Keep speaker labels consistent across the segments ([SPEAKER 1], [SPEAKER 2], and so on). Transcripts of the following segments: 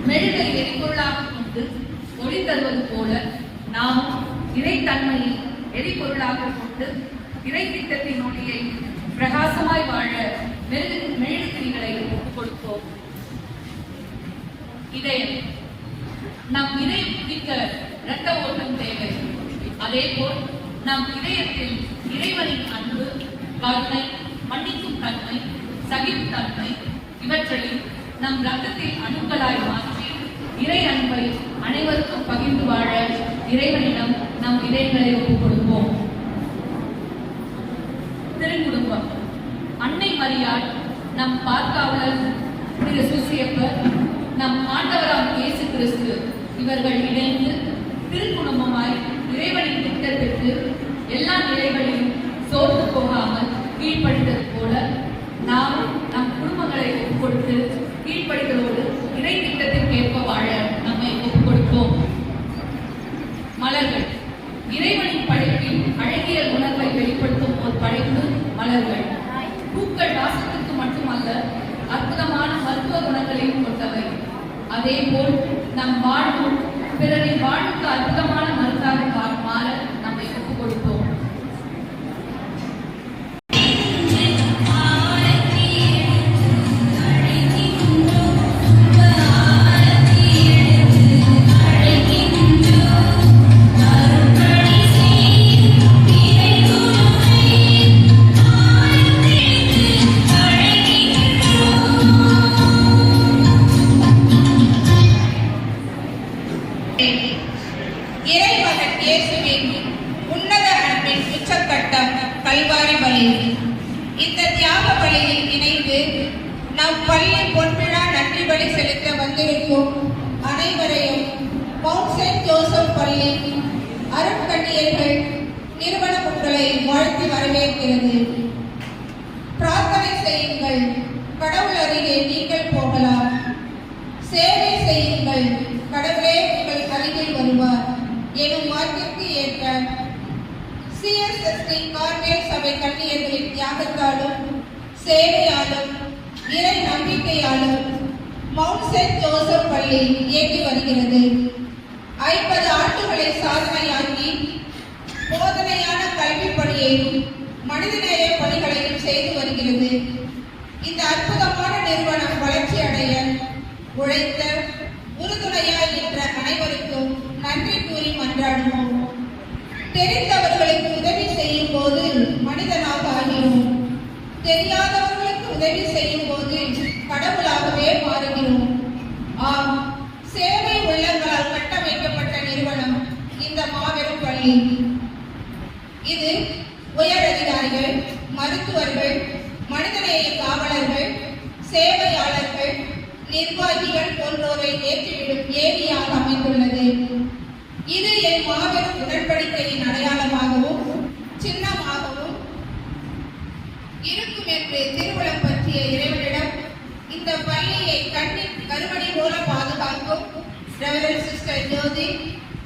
[SPEAKER 1] மெழுகை எரிபொருளாக கொண்டு ஒளி தருவது போல நாம் இறைத்தன்மையை எரிபொருளாக கொண்டு இறை திட்டத்தின் ஒளியை பிரகாசமாய் வாழ மெழுகுதிரிகளை ஒப்புக் கொடுப்போம். இதயம் நம் இதயம் குதிக்க இரத்த ஓட்டம் தேவை. அதேபோல் நம் இதயத்தில் இறைவனின் அன்பு, கருணை, மன்னிக்கும் தன்மை, சகிப்புத்தன்மை இவற்றையும் நம் ரத்தத்தில் அணுக்களாய் மாற்றி இறை அன்பை அனைவருக்கும் பகிர்ந்து வாழ இறைவனிடம் நம் இதயங்களை ஒப்புக் கொடுப்போம். திருக்குடும்பம் அன்னை மரியாள், நம் பார்க்காவலர் திரு சூசியப்பர், நம் ஆண்டவராம் இயேசு கிறிஸ்து இவர்கள் இணைந்து திருக்குடும்பமாய் இறைவனின் திட்டத்திற்கு எல்லா நிலைகளிலும் சோர்ந்து போகாமல் கீழ்ப்படித்தது போல நாம் நம் குடும்பங்களை ஒப்புக் கொடுத்து கீழ்ப்படிதலோடு இறை திட்டத்திற்கு ஏற்ப வாழ நம்மை ஒப்புக் கொடுப்போம். மலர்கள் இறைவனின் படைப்பில் அழகிய உணர்வை வெளிப்படுத்தும் ஒரு படைப்பு மலர்கள். பூக்கள் வாசத்துக்கு மட்டுமல்ல, அற்புதமான மருத்துவ குணங்களையும் கொண்டவை. அதேபோல் நம் வாழ்வும் பிறரின் வாழ்வுக்கு அற்புதமான மருந்தாக மாற நம்மை ஒப்புக் கொடுப்போம்.
[SPEAKER 2] இறைமகன் இயேசுவின் உன்னத அன்பின் உச்சக்கட்டம் கல்வாரி பலி. இந்த தியாக பலியில் இணைந்து நம் பள்ளி பொன்விழா நன்றி பலி செலுத்த வந்திருக்கும் அனைவரையும் மவுண்ட் செயின்ட் ஜோசப் பள்ளி அருட்கண்ணியர்கள் நிறுவன உங்களை வாழ்த்தி வரவேற்கிறது. பிரார்த்தனை செய்யுங்கள், கடவுள் அருகே நீங்கள் போகலாம். சேவை செய்யுங்கள், கடவுளே உங்கள் அருகில் வருவார் எனும் வாக்கிற்கு ஏற்ற சிஎஸ்எஸ்டி கார்மேல் சபை கண்ணியர்களின் தியாகத்தாலும் சேவையாலும் இறை நம்பிக்கையாலும் மவுண்ட் செயின்ட் ஜோசப் பள்ளி இயக்கி வருகிறது. 50 ஆண்டுகளை சாதனையாக்கி போதனையான கல்வி பணியையும் மனிதநேய பணிகளையும் செய்து வருகிறது. இந்த அற்புதமான நிறுவனம் வளர்ச்சி அடைய உழைத்த உறுதுணையாய் நின்ற அனைவருக்கும் நன்றி கூறி மன்றாடுவோம். தெரிந்தவர்களுக்கு உதவி செய்யும் போது மனிதனாக ஆகிறோம். தெரியாதவர்களுக்கு உதவி செய்யும் போது கடவுளாகவே மாறுகிறோம். ஆம், சேவை உள்ளங்களால் கட்டமைக்கப்பட்ட நிறுவனம் இந்த மாபெரும் பள்ளி. இது உயர் அதிகாரிகள், மருத்துவர்கள், மனிதநேய காவலர்கள், சேவையாளர்கள், நிர்வாகிகள் போன்றோரை ஏற்றிவிடும் ஏரியாக அமைந்துள்ளது. இது என் மாபெரும் உடன்படிக்கையின் அடையாளமாகவும் சின்னமாகவும் இருக்கும் என்று திருவுளம் பற்றிய இறைவனிடம் இந்த பள்ளியை கண்ணின் கருமணி போல பாதுகாக்கும் reverend sister Jyothi,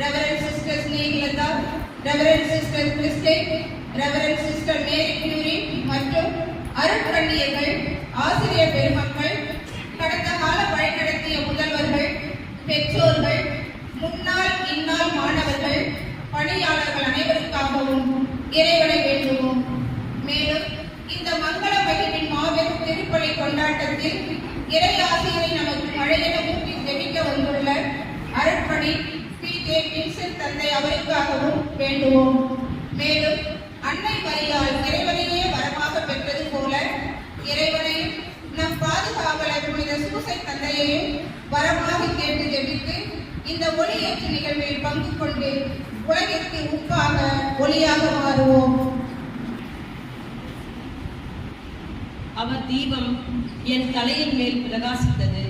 [SPEAKER 2] reverend sister Snehalatha, reverend sister Christine, reverend sister Mary பியூரி மற்றும் அருட்கண்ணியர்கள், ஆசிரியர் பெருமக்கள், கடந்த கால வழிநடத்திய முதல்வர்கள், பெற்றோர்கள், முன்னாள் இந்நாள் மாணவர்கள், பணியாளர்கள் அனைவருக்காகவும் இறைவனை வேண்டுவோம். மேலும் இந்த மங்கள மகிழ்வின் மாபெரும் திருப்பலி கொண்டாட்டத்தில் இறை ஆசிரியரை நமக்கு மழையென ஊற்றி ஜெபிக்க வந்துள்ள அருட்பணி பி.ஜே. வின்சென்ட் தந்தை அவருக்காகவும் வேண்டுவோம். மேலும் அன்னை மரியாள் இறைவனையே வரமாக பெற்றது போல இறைவனையும் நம் பாதுகாவலர் புனித சூசை தந்தையையும் வரமாக கேட்டு ஜெபித்து இந்த ஒளியேற்று நிகழ்வில் பங்கு கொண்டு உலகிற்கு உப்பாக ஒளியாக மாறுவோம்.
[SPEAKER 3] அவர் தீபம் என் தலையின் மேல் பிரகாசித்தது.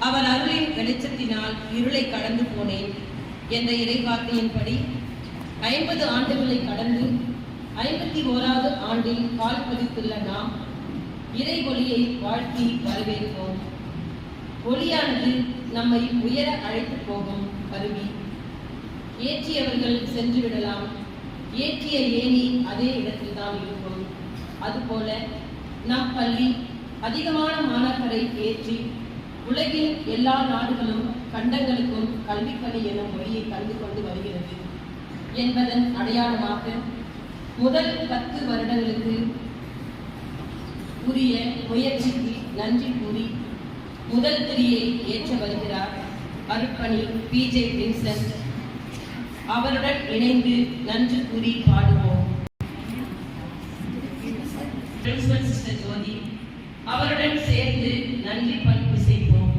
[SPEAKER 3] அவர் அருளின் வெளிச்சத்தினால் இருளை கடந்து போனேன் என்ற இறைவார்த்தையின்படி 50 ஆண்டுகளை கடந்து 51வது ஆண்டில் கால் பதித்துள்ள நாம் இறை ஒளியை வாழ்த்தி வரவேற்போம். ஒளியானது நம்மை உயர அழைத்து போகும் கருவி. ஏற்றியவர்கள் சென்று விடலாம், ஏற்றிய ஏணி அதே இடத்தில் தான் இருக்கும். அதுபோல நம் பள்ளி அதிகமான மாணவர்களை ஏற்றி உலகின் எல்லா நாடுகளும் கண்டங்களுக்கும் கல்விப்பணி எனும் மொழியை கண்டு கொண்டு வருகிறது என்பதன் அடையாளமாக முதல் 10 வருடங்களுக்கு உரிய முயற்சிக்கு நன்றி கூறி முதல் திரியை ஏற்ற வருகிறார் அருட்பணி PJ வின்சென்ட். அவருடன் இணைந்து நன்றி கூறி பாடுவோம். பிரின்சிபல் சிஸ்டர் ஜோதி அவருடன் சேர்ந்து நன்றி பண்பு செய்வோம்.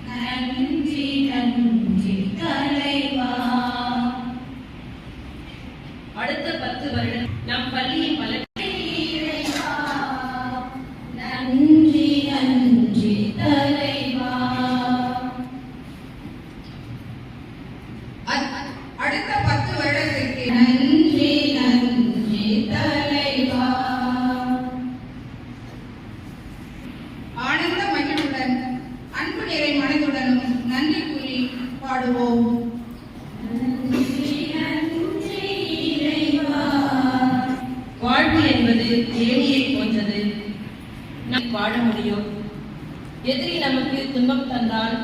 [SPEAKER 1] நன்றி நன்றி தலைவா.
[SPEAKER 3] அடுத்த 10 வருடம் நம் பள்ளியின் பல
[SPEAKER 1] நன்றி நன்றி தலைவா.
[SPEAKER 2] அடுத்த 10 வருடத்திற்கு
[SPEAKER 1] நன்றி நன்றி தலைவா.
[SPEAKER 2] ஆனந்த மகிழ்வுடன் அன்பு நிறை மனதுடனும் நன்றி கூறி பாடுவோம்.
[SPEAKER 3] வாழ்வு என்பது ஏணியை போன்றது. நாம் வாழ முடியும். எதிரி நமக்கு துன்பம் தந்தால்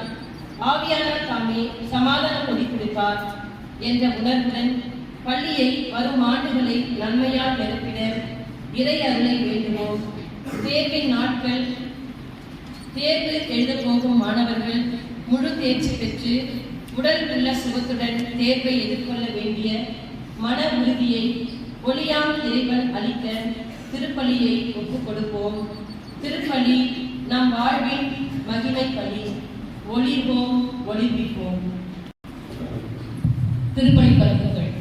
[SPEAKER 3] ஆவியானவர் தாமே சமாதான கொடி கொடுப்பார் என்ற உணர்வுடன் பள்ளியை வரும் ஆண்டுகளை நன்மையால் நிரப்பிட இறை அருளை வேண்டுவோம். தேர்வின் நாட்கள் தேர்வு எழுதப் போகும் மாணவர்கள் முழு தேர்ச்சி பெற்று உடல் உள்ள சுகத்துடன் தேர்வை எதிர்கொள்ள வேண்டிய மன உறுதியை ஒளியாம் இறைவன் அளிக்க திருப்பலியை ஒப்புக் கொடுப்போம். திருப்பலி நம் வாழ்வின் மகிமை பலி. ஒளிர்வோம், ஒளிர்விப்போம்.
[SPEAKER 1] திருப்பலி பருப்புகள்.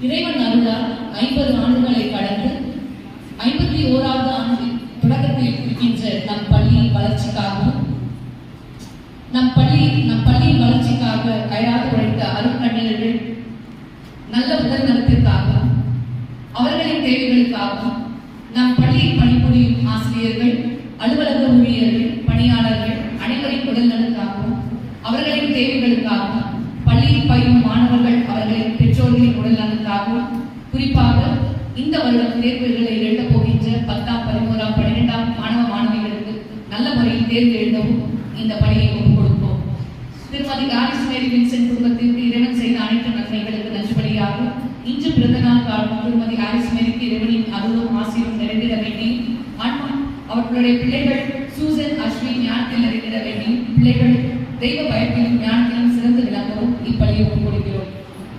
[SPEAKER 1] இறைவன் அருளால் 50 ஆண்டுகளை கடந்து 51வது ஆண்டு தொடக்கத்தில் இருக்கின்ற நம் பள்ளியின் வளர்ச்சிக்காகவும் நம் பள்ளியின் வளர்ச்சிக்காக அயராது உழைத்த அருட்கண்ணியர்கள் நல்ல உடல் நலத்திற்காகவும் அவர்களின் தேவைகளுக்காகவும் நம் பள்ளியில் பணிபுரியும் ஆசிரியர்கள், அலுவலக ஊழியர்கள், பணியாளர்கள் அனைவரின் உடல் நலனுக்காகவும் அவர்களின் தேவைகளுக்காகவும் பள்ளியில் பயிலும் மாணவர்கள் அவர்களின் பெற்றோர்களின் உடல் நலனுக்காகவும் குறிப்பாக இந்த வருடம் தேர்வுகளை எழுதப் போகின்ற 10ஆம், 11ஆம், 12ஆம் மாணவ மாணவிகளுக்கு நல்ல முறையில் தேர்வு எழுதவும் இந்த பணியை ஒப்புக் கொடுப்போம். திருமதி ஆலிஸ் மேரி வின்சென்ட் குடும்பத்திற்கு இறைவன் செய்த அனைத்து நன்மைகளுக்கு நன்றிபலியாகும். இன்று பிறந்த நாள் காணும் திருமதி ஆலிஸ் மேரிக்கு இறைவனின் அருளும் ஆசீரும் நிறைந்திட வேண்டி அவர்களுடைய பிள்ளைகள் சூசன், அஸ்வின் ஞானத்தில் நிறைந்திட வேண்டி பிள்ளைகள் தெய்வ பயத்திலும் ஞானத்திலும் சிறந்து விளங்கவும் இப்பலியை ஒப்புக் கொடுக்கிறோம்.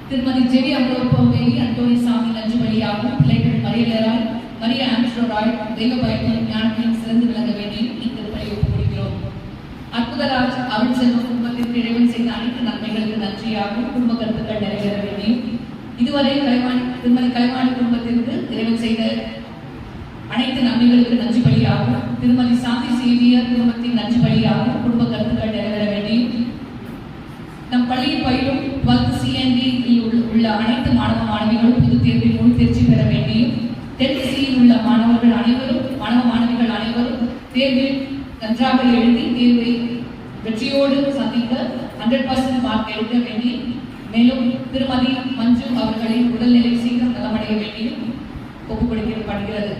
[SPEAKER 1] திருமதி ஜெவி அம்ரோபோவேலி அந்தோனி சாமி நன்றிபலியாகவும் பிள்ளைகள் மரியலராய், மரிய ஆம்ஸ்ட்ரோராய் தெய்வ பயத்திலும் ஞானத்திலும் சிறந்து விளங்க வேண்டி இத்திருப்பலியை ஒப்புக் கொடுக்கிறோம். அற்புதராஜ் அருள் செல்வ குடும்பத்திற்கு இறைவன் செய்த அனைத்து நன்மைகளுக்கு நன்றியாகவும் குடும்ப கருத்துக்கள் நிறைவேற வேண்டியும் இதுவரை திருமதி கலைவாணி குடும்பத்திற்கு இறைவன் செய்த அனைத்து நன்மைகளுக்கு நன்றி பலியாகவும் திருமதி சாந்தி சேவியர் குடும்பத்தின் நன்றி பலியாகவும் குடும்ப கருத்துக்கள் நிறைவேற வேண்டியும் நம் பள்ளியில் பயிலும் 12th CND உள்ள அனைத்து மாணவ மாணவிகளும் பொதுத் தேர்வில் முழு தேர்ச்சி பெற வேண்டியும் 10th C உள்ள மாணவ மாணவிகள் அனைவரும் தேர்வில் நன்றாக எழுதி தேர்வை வெற்றியோடு சந்திக்க 100% மார்க் எடுக்க வேண்டி மேலும் திருமதி மஞ்சு அவர்களின் உடல்நிலை சீக்கிரம் நலமடைய வேண்டியும் ஒப்புக் கொடுக்கப்படுகிறது.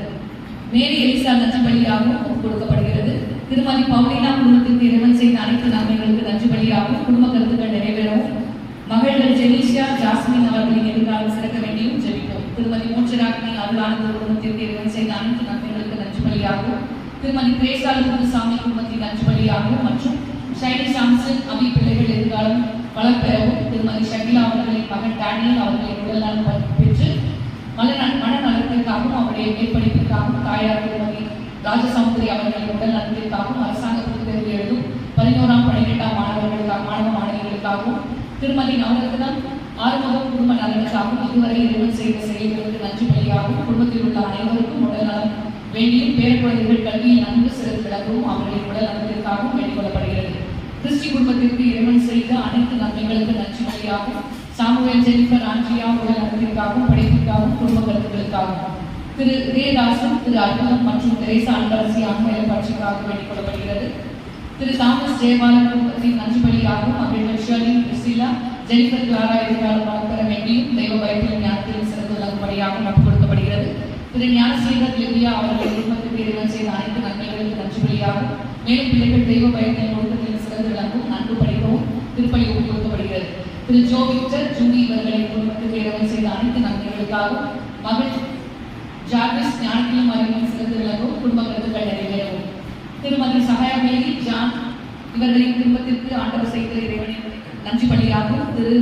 [SPEAKER 1] மேரி எலிசா நன்றி பலியாகவும் ஒப்புக் கொடுக்கப்படுகிறது. திருமதி பவுலினா குடும்பத்திற்கு இறைவன் செய்த அனைத்து நன்மைகளுக்கு நன்றி பலியாகவும் குடும்ப கருத்துக்கள் நிறைவேறவும் மகள்கள் ஜெனிஷா, ஜாஸ்மின் அவர்களின் எதிர்காலம் சிறக்க வேண்டியும் ஜெபிப்போம். திருமதி மோட்சராக்னி அருளானந்த குடும்பத்திற்கு இறைவன் செய்த அனைத்து நன்மைகளுக்கு நன்றி பலியாகவும் திருமதி திரேசா குருசாமி குடும்பத்தின் நன்றி பலியாகவும் மற்றும் ஷைனி சாம்சன் அபி பிள்ளைகள் எதிர்காலம் வளம் பெறவும் திருமதி ஷகிலா அவர்களின் மகன் டேனியல் அவர்களின் உடல் நலம் பெற்று மனநலத்திற்காகவும் அவருடைய மேற்படிப்பிற்காகவும் தாயார் திருமதி ராஜசமுத்திரி அவர்களின் உடல் நலத்திற்காகவும் அரசாங்க பொதுத் தேர்வு எழுதும் 11ஆம், 12ஆம் மாணவ மாணவிகளுக்காகவும் திருமதி நவரத்னம் ஆறுமுகம் குடும்ப நலனுக்காகவும் இதுவரை இறைவன் செய்த செயல்களுக்கு நன்றி பலியாகவும் குடும்பத்தில் உள்ள அனைவருக்கும் உடல் நலம் வேண்டியும் பேரக்குழந்தைகள் கல்வியில் நன்கு சிறந்து விளங்கவும் அவர்களின் உடல் நலத்திற்காகவும் வேண்டிக் கொள்ளப்படுகிறது. கிறிஸ்டி குடும்பத்திற்கு இறைவன் செய்த அனைத்து நன்மைகளுக்கு நன்றி பலியாகவும் சாமுவேல், ஜெனிஃபர், ஆண்ட்ரியா உடல் நலத்திற்காகவும் படைப்பிற்காகவும் குடும்ப கருத்துக்களுக்காகவும் திரு ரேதாசன், திரு அற்புதம் மற்றும் தெரேசா அன்பரசி ஆண்மையில பட்சிக்காக வேண்டிக் கொள்ளப்படுகிறது. திரு தாமஸ் ஜெயபாலன் குடும்பத்தின் நன்றி பலியாகவும் அவர்கள் ஷர்லி, பிரிசிலா, ஜெனிஃபர், கிளாரா எதிர்காலம் வளம் பெற வேண்டியும் தெய்வ பயத்திலும் ஞானத்திலும் சிறந்து விளங்கும்படியாகவும் ஒப்புக் கொடுக்கப்படுகிறது. திரு ஞானசேகர் லிவியா அவர்கள் குடும்பத்திற்கு குடும்பத்திற்கு இறைவன் செய்த அனைத்து நன்மைகளுக்கு நன்றி பலியாகும். மேலும் பிள்ளைகள் தெய்வ பயத்தின் ஒழுக்கத்தில் சிறந்து விளங்கும் நன்கு படிக்கவும் திருப்பலி கொடுக்கப்படுகிறது. திரு ஜோ விக்டர் ஜூலி இவர்களின் குடும்பத்திற்கு இறைவன் செய்த அனைத்து நன்மைகளுக்காகவும் மகள் ஜார்விஸ் ஞானத்திலும் அறிவும் சிறந்து விளங்கும் குடும்ப கருத்துக்கள் நிறைவேறவும். திருமதி சகாயமேரி ஜான் இவர்களின் குடும்பத்திற்கு ஆண்டவர் செய்த இறைவனின் நன்றி பலியாகவும் திரு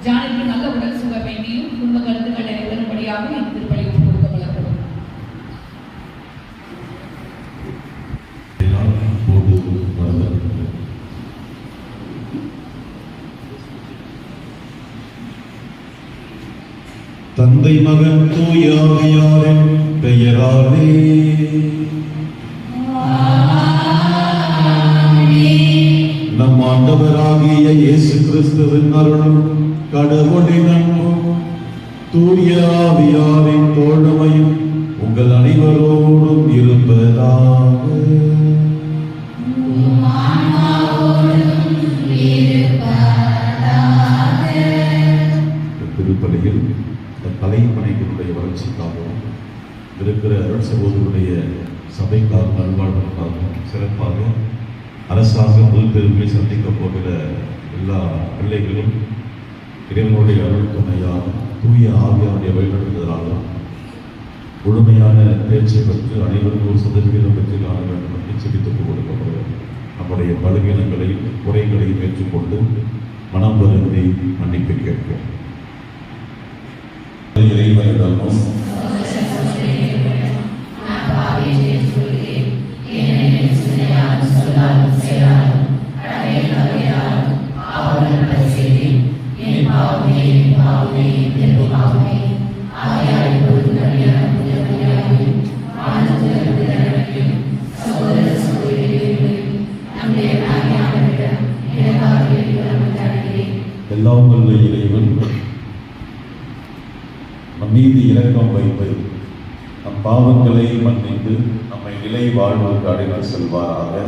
[SPEAKER 1] ஜானிற்கு நல்ல உடல் சுக வேண்டியும் குடும்ப கருத்துக்கள் நிறைவேறும்படியாகவும் இந்த திருப்பலி கொடுக்கப்படப்படும்.
[SPEAKER 4] தந்தை மகன் தூய ஆவியாரின் பெயராலே நம் ஆண்டவராகிய இயேசு கிறிஸ்துவின் அருளும் கடவுளின் அன்பும் தூய ஆவியாரின் தோழமையும் உங்கள் அனைவரோடும் இருப்பதாக. திருப்பலியில் கலைப்பணிகளுடைய வளர்ச்சிக்காகவும் இருக்கிற அருள் சகோதரருடைய சபைக்காக நல்வாழ்வுக்காகவும் சிறப்பாக அரசாங்க முதல் தேர்வுகளை சந்திக்க போகிற எல்லா பிள்ளைகளும் இறைவனுடைய அருள் துணையாலும் தூய ஆவியாருடைய வழிநடத்துதலாலும் முழுமையான தேர்ச்சி பெற்று அனைவரும் 100% பெற்று காண வேண்டும் என்று செபித்துக் கொடுக்கப்படுகிறது. நம்முடைய பலவீனங்களையும் குறைகளையும் ஏற்றுக்கொண்டு மனம் வருந்தி மன்னிப்பு கேட்போம். இறைவனிடமும் எல்லாம் வல்ல இறைவன் நம் மீது இரக்கம் வைத்து நம் பாவங்களை மன்னித்து நம்மை நிலை வாழ்வுக்கு அழைத்து செல்வாராக.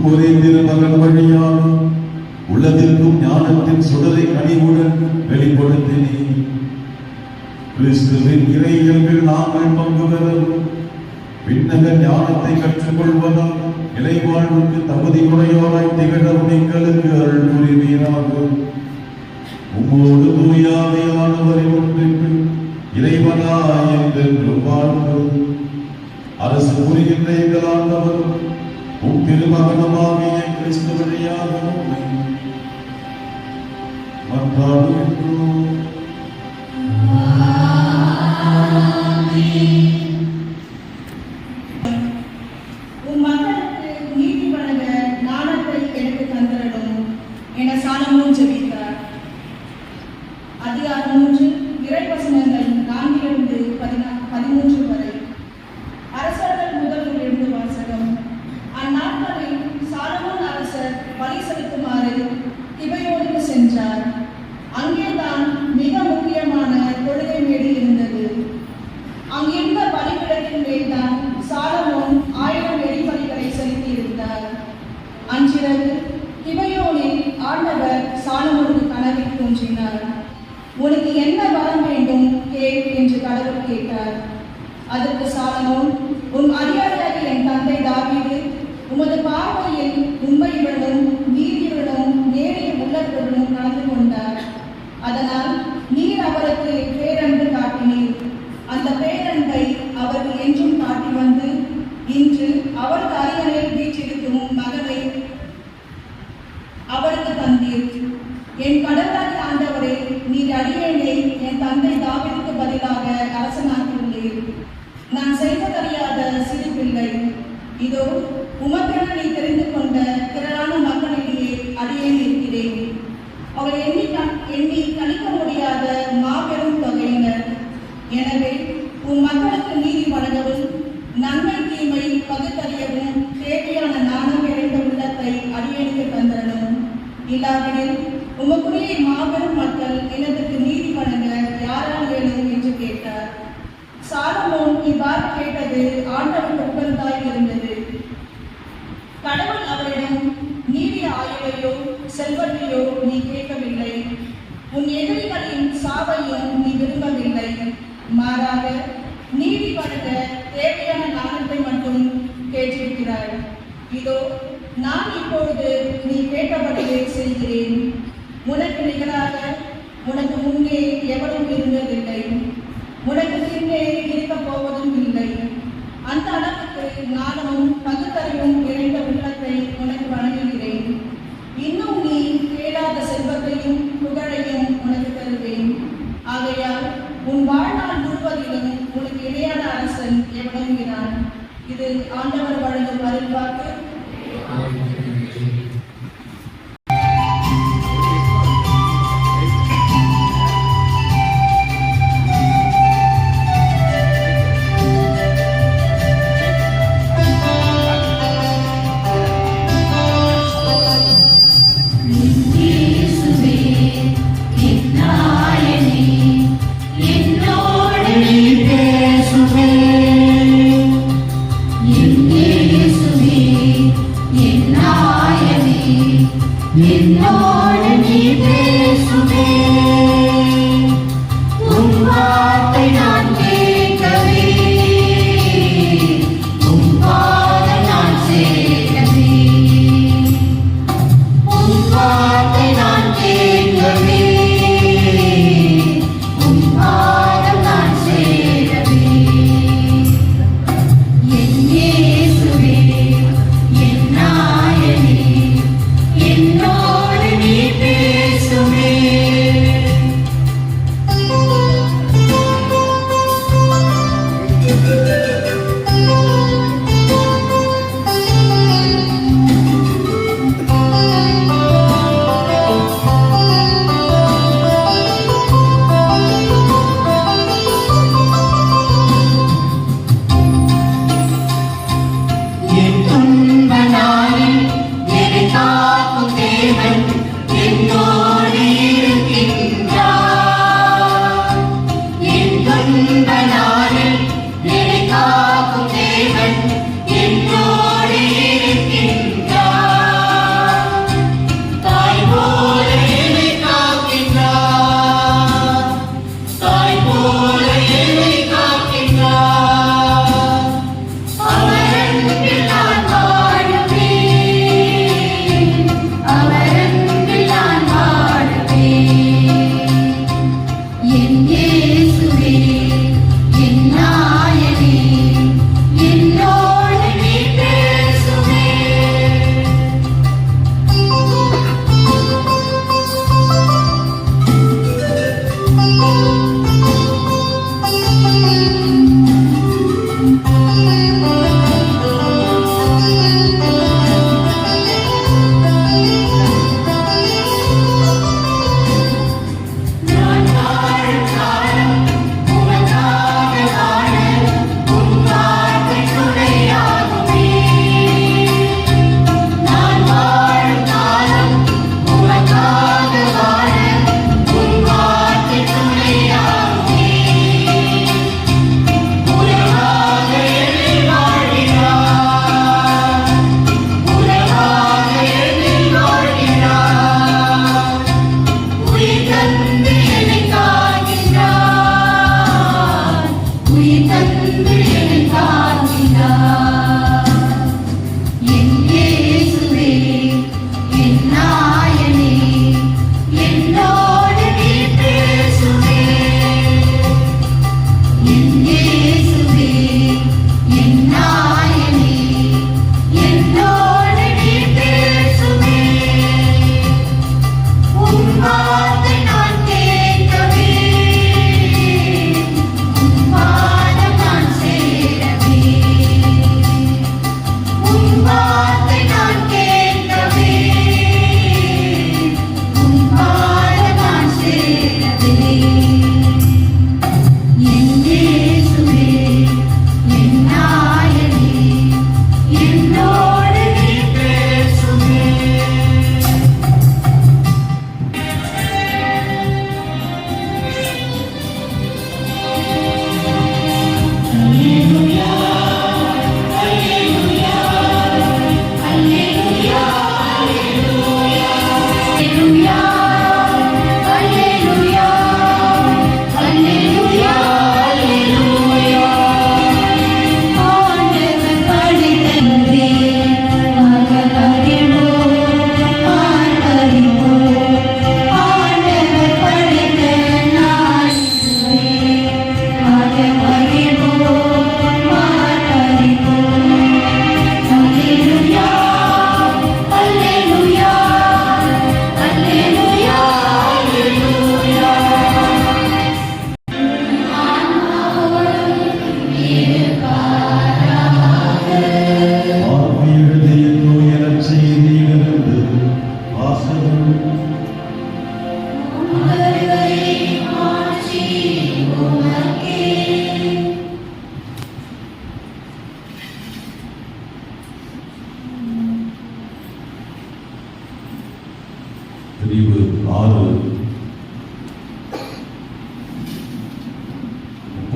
[SPEAKER 4] ஒரே திருமகன் வழியாக உள்ளதிற்கும் ஞானத்தின் சுடரை கனிவுடன் வெளிப்படுத்தினீர். கிறிஸ்துவின் இறை இயல்பில் நாங்கள் பங்கு பெறவும் விண்ணக ஞானத்தை கற்றுக்கொள்வதால் இறைவாழ்வுக்கு தகுதியுடையோராய் திகழவும் எங்களுக்கு அருள் புரிவீராக. உம்மோடு தூயாமையானவரை ஒன்றிற்கு இறைவனாய் என்றென்று வாழ்வு அரசு புரிகின்ற எங்கள் ஆண்டவர் உம் திருமகனமாகிய கிறிஸ்து வழியாக மன்றாடுகின்றோம்.
[SPEAKER 2] உம் மக்களுக்கு நீதி வழங்க ஞானத்தை எனக்கு தந்திரடும் என சாலமோன் ஜெபித்தார். அதிகாரம் 3 இறைவசனங்கள் 4-13 வரை. அரசர்கள் முதலிலிருந்து வாசகம். அந்நாட்களில் சாலமோன் அரசர் பலி செலுத்துமாறு திபையோனுக்கு சென்றார். அங்கேதான் மிக முக்கியமான தொழுகை மேடு இருந்தது. அங்கிருந்த பலிபீடத்தின் மேல்தான் சாலமோன் 1000 எரிபலிகளை செலுத்தியிருந்தார். அன்றிரவு திபையோனில் ஆண்டவர் சாலமோனுக்கு கனவில் தோன்றினார். உனக்கு என்ன வரம் வேண்டும் கேள் என்று கடவுள் கேட்டார். அதற்கு சாலமோன், உன் அடியாராகிய என் தந்தை தாவீது உமது பார்வையில் உண்மையுடனும் நீதியுடனும் நேரிய உள்ளத்துடனும் நடந்து கொண்டார். அதனால் நீர் அவருக்கு பேரன்பு காட்டினீர். அந்த பேரன்பை அவருக்கு என்றும் காட்டி வந்து இன்று அவருக்கு அரியணையில் வீற்றிருக்கும் மகனை அவருக்கு தந்தீர். என் கடவுளாகிய ஆண்டவரே, நீர் அடியேனை என் தந்தை தாவீதுக்கு பதிலாக அரசனாக்கியுள்ளீர். நான் செய்வதறியாத சிறு பிள்ளை. இதோ உமக்கென நீ தெரிந்து கொண்ட திரளான மக்களிடையே அடியேன் இருக்கிறேன். அவர் எண்ணி கணிக்க முடியாத மாபெரும் தொகையினர். எனவே உன் மக்களுக்கு நீதி வழங்கவும் நன்மை தீமை பகுத்தறியவும் தேவையான நாணம் நிறைந்த உள்ளத்தை அடியேனுக்கு தந்தரணும். இல்லாவிடில் உமக்குரிய மாபெரும் மக்கள் இனத்துக்கு நீதி வழங்க யாரால் இயலும் என்று கேட்டார். சாலமோன் இவ்வாறு கேட்டது ஆண்டவருக்கு உகந்ததாய் இருந்தது. கடவுள் அவரிடம், நீடிய ஆயுளையோ செல்வத்தையோ நீ கேட்கவில்லை, உன் எதிரிகளின் சாவையும் நீ விரும்பவில்லை, மாறாக நீதி வழங்க தேவையான நாணத்தை மட்டும் கேட்டிருக்கிறாய். இதோ நான் இப்பொழுது நீ கேட்டபடியே செய்கிறேன். உனக்கு நிகராக உனக்கு முன்னே எவரும் இருந்ததில்லை, உனக்கு பின்னே இருக்கப் போவதும் இல்லை. அந்த அளவுக்கு நானும் பகுத்தறிவும் நிறைந்த உள்ளத்தை உனக்கு வழங்குகிறேன். இன்னும் நீ கேளாத செல்வத்தையும் புகழையும் உனக்கு தருவேன். ஆகையால் உன் வாழ்நாள் முழுவதிலும் உனக்கு இணையான அரசன் எவனுங்கிறான். இது ஆண்டவர் வழங்கும் அருள்வாக்கு.
[SPEAKER 5] என்னோடு நீ பேசுவே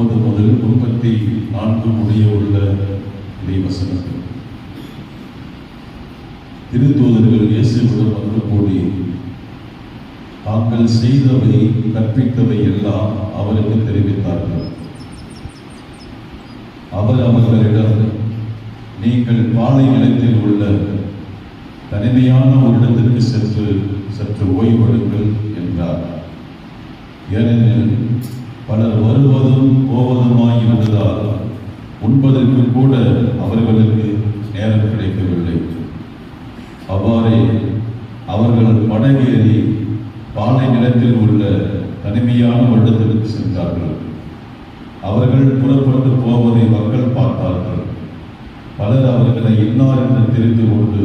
[SPEAKER 4] 30 முதல் 34 முடிய உள்ள இறைவசனங்கள். திருத்தூதர்கள் இயேசுவிடம் வந்து கூடி தாங்கள் செய்தவை கற்பித்தவை எல்லாம் அவருக்கு தெரிவித்தார்கள். அவர் அவர்களிடம், நீங்கள் பாலை நிலத்தில் உள்ள தனிமையான ஒரு இடத்திற்கு சென்று சற்று ஓய்வெடுங்கள் என்றார். ஏனெனில் பலர் வருவதும் போவதுமாய் இருந்ததால் உண்பதற்கு கூட அவர்களுக்கு நேரம் கிடைக்கவில்லை. அவ்வாறே அவர்கள் படகேறி பாலை நிலத்தில் உள்ள தனிமையான ஒரு இடத்திற்கு சென்றார்கள். அவர்கள் புறப்பட்டு போவதை மக்கள் பார்த்தார்கள். பலர் அவர்களை இன்னார் என்று தெரிந்து கொண்டு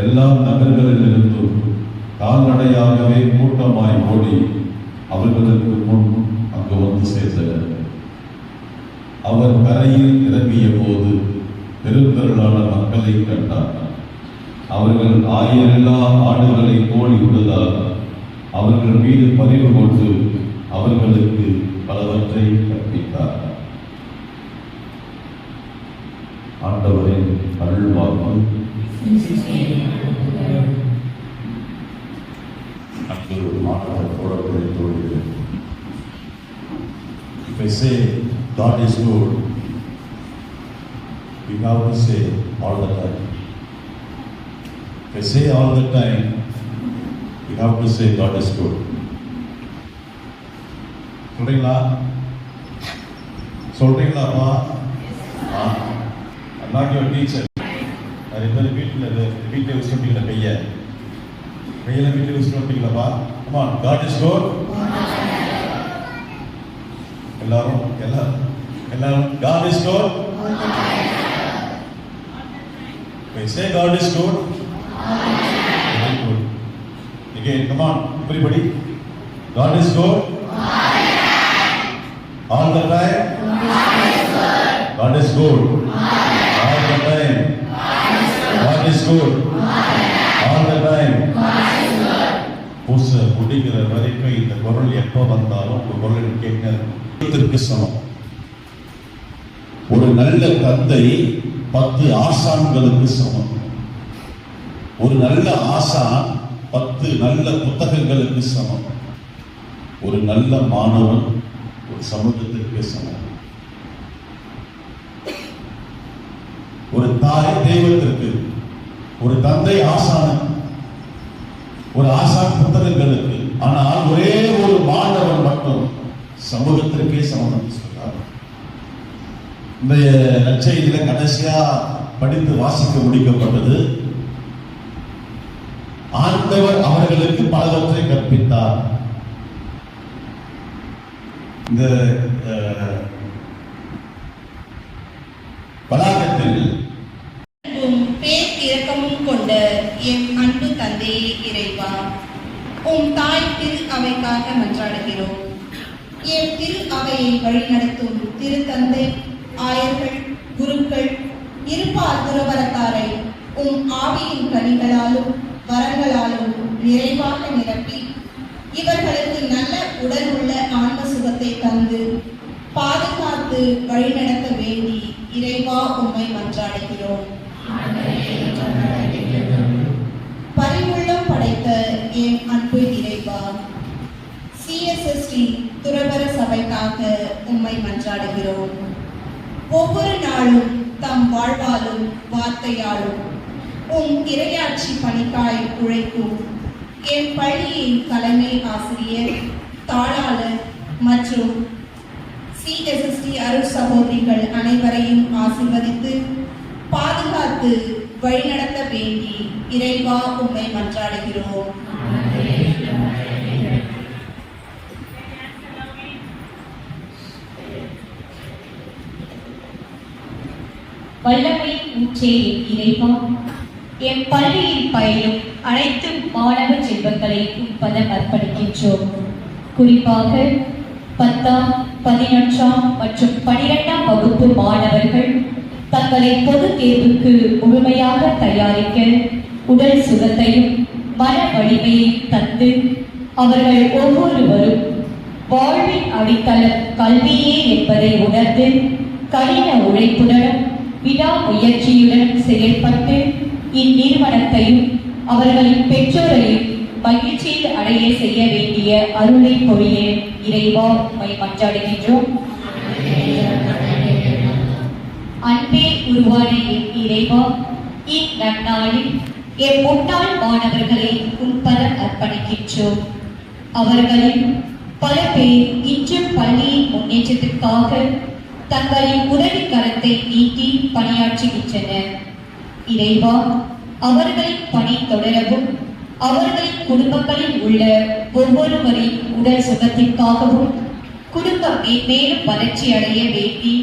[SPEAKER 4] எல்லா நகர்களிலிருந்தும் கால்நடையாகவே கூட்டமாய் ஓடி அவர்களுக்கு முன் அங்கு வந்து சேர்ந்தனர். அவர் கரையில் இறங்கிய போது பெருந்திரளான மக்களை கண்டார். அவர்கள் ஆயிரல்லா ஆடுகளை கோழி விடுவதால் அவர்கள் மீது பரிவு கொண்டு அவர்களுக்கு பலவற்றை கற்பித்தார். ஆண்டவரின் அருள்வாக்கு. அங்கு மாற்றத்தோடு தோல்கிறது. If I say God is good, we have to say all the time. If I say all the time, we have to say God is good. சொல்றீங்களாப்பா? I'm not your teacher. நிறைய பேர் வீட்டில் யூஸ் பண்ணிக்கிற கையில் வீட்டில் use பண்ணிக்கலாப்பா. Come on, God is good. எல்லாரும் God is good. We say God is good. Very good. Again, come on, everybody. God is good. All the time. God is good. All the time. God is good. All the time. பூச முடிகிற வரைக்கும் இந்த குரல் எப்போ வந்தாலும் உங்க குரல் கேட்க சமம். ஒரு நல்ல தந்தை 10 ஆசான்களுக்கு சமம். ஒரு நல்ல ஆசான் 10 நல்ல புத்தகங்களுக்கு சமம். ஒரு நல்ல மாணவன் ஒரு சமூகத்திற்கு சமம். ஒரு தாய் தெய்வத்திற்கு, ஒரு தந்தை ஆசானுக்கு, ஒரு ஆசான் புத்தகங்களுக்கு, ஆனால் ஒரே ஒரு மாணவன் மட்டும் சமூகத்திற்கே சமம் சொல்றார். இந்த நற்செய்தியில கடைசியா படித்து வாசிக்க முடிக்கப்பட்டது. ஆண்டவர் அவர்களுக்கு பலவற்றை கற்பித்தார். இந்த வளாகத்தில்
[SPEAKER 2] பேர் இரக்கமும் கொண்ட என் அன்பு தந்தையே இறைவா, உம் தாய் திரு அவைக்காக மன்றாடுகிறோம். என் திரு அவையை வழிநடத்தும் திருத்தந்தை, ஆயர்கள், குருக்கள், இருப்பார் துறவரத்தாரை உம் ஆவியின் கனிகளாலும் வரங்களாலும் நிறைவாக நிரப்பி இவர்களுக்கு நல்ல உடல் உள்ள ஆன்ம சுகத்தை தந்து பாதுகாத்து வழிநடத்த வேண்டி இறைவா உம்மை மன்றாடுகிறோம். பரிவுள்ளம் படைத்த என் அன்பு இறைவா, CSST துறவற சபைக்காக உம்மை மன்றாடுகிறோம். ஒவ்வொரு நாளும் தம் வாழ்வாலும் வார்த்தையாலும் உம் இறையாட்சி பணிக்காய் உழைக்கும் என் பள்ளியின் தலைமை ஆசிரியர், தாளாளர் மற்றும் CSST அருள் சகோதரிகள் அனைவரையும் ஆசீர்வதித்து பாதுகாத்து வழிநடத்த வேண்டி இறைவா உம்மை மன்றாடுகிறோம்.
[SPEAKER 5] வல்லமை ஊற்றே இறைவா, என் பள்ளியில் பயிலும் அனைத்து மாணவ செல்வங்களை உட்பதம் அர்ப்பணிக்கின்றோம். குறிப்பாக 10ஆம், 11ஆம் மற்றும் 12ஆம் வகுப்பு மாணவர்கள் தங்களை பொது தேர்வுக்கு முழுமையாக தயாரிக்க உடல் சுகத்தையும் மன வலிமையை தந்து அவர்கள் ஒவ்வொருவரும் வாழ்வின் அடித்தளம் கல்வியே என்பதை உணர்ந்து கடின உழைப்புடன் விடாமுயற்சியுடன் செயல்பட்டு இந்நிறுவனத்தையும் அவர்களின் பெற்றோரையும் மகிழ்ச்சியில் அடைய செய்ய வேண்டிய அருளை பொழிய இறைவா உம்மை மன்றாடுகின்றோம். அன்பே உருவான என் இறைவா, இந்நன்னாளில் என் முன்னாள் மாணவர்களை உன்பதம் அர்ப்பணிக்கின்றோம். அவர்களில் பல பேர் இன்றும் பள்ளியின் முன்னேற்றத்திற்காக தங்களின் உதவி கரத்தை நீட்டி பணியாற்றுகின்றனர். இறைவா, அவர்களின் பணி தொடரவும் அவர்களின் குடும்பங்களில் உள்ள ஒவ்வொருவரின் உடல் சுகத்திற்காகவும் குடும்பம் மேலும் வளர்ச்சி அடைய வேண்டி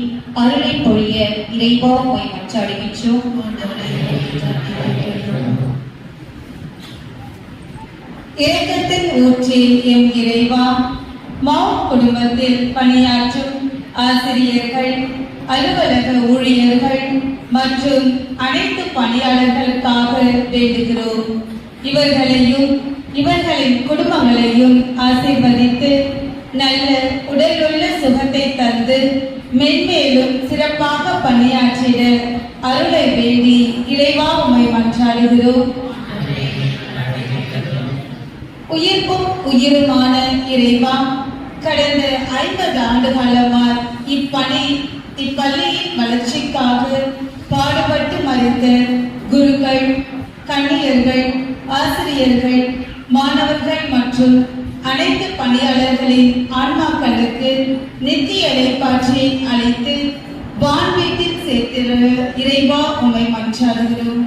[SPEAKER 5] அருளை பொழிய இறைவா உம்மை மன்றாடுகின்றோம்.
[SPEAKER 6] இரக்கத்தின் ஊற்றி எம் இறைவா, மவுண்ட் குடும்பத்தில் பணியாற்றும் ஆசிரியர்கள், அலுவலக ஊழியர்கள் மற்றும் அனைத்து பணியாளர்களுக்காக வேண்டுகிறோம். இவர்களையும் இவர்களின் குடும்பங்களையும் ஆசீர்வதித்து நல்ல உடலுள்ள சுகத்தை தந்து மென்மேலும் சிறப்பாக பணியாற்றிட அருளை வேண்டி இறைவா உம்மை மன்றாடுகிறோம். உயிர்ப்பும் உயிருமான இறைவா, கடந்த 50 ஆண்டு காலமாய் இப்பள்ளியின் வளர்ச்சிக்காக பாடுபட்டு மறைத்த குருக்கள், கன்னியர்கள், ஆசிரியர்கள், மாணவர்கள் மற்றும் அனைத்து பணியாளர்களின் ஆன்மாக்களுக்கு நித்திய இளைப்பாற்றி அழைத்து வான் வீட்டில் சேர்த்திட இறைவா உம்மை மன்றாடுகிறோம்.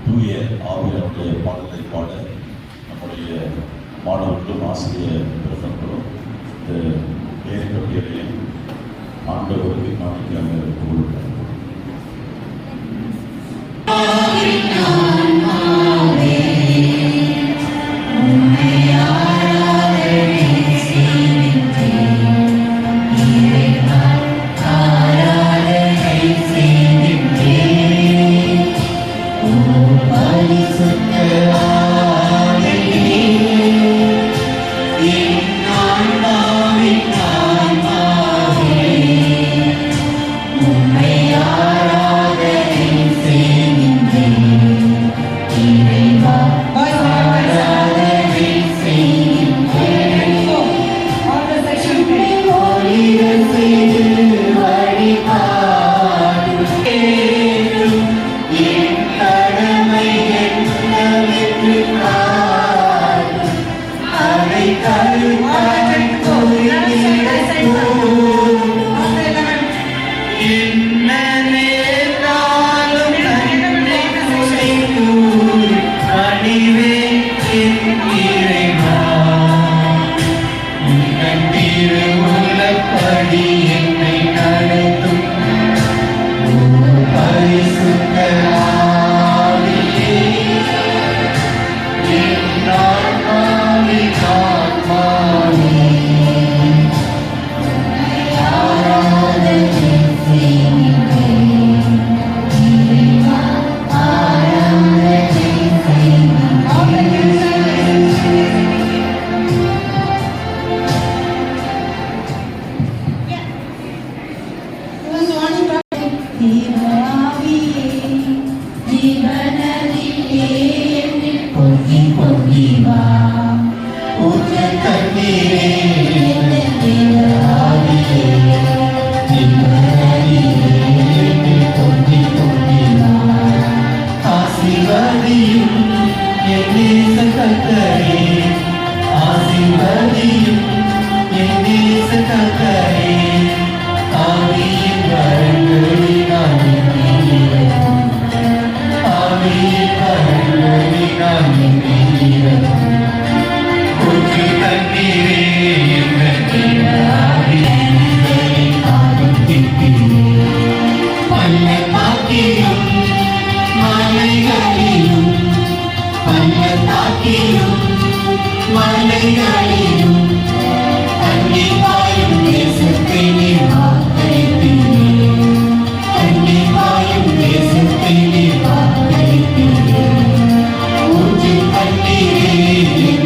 [SPEAKER 4] தூய ஆவியாருடைய பாடலை பாட நம்முடைய மாணவர்களும் ஆசிரியர் பெருமக்களும் இந்த ஏற்பட்டியலையும் ஆண்டவருக்கு காணிக்காக கொடுக்கிறார்.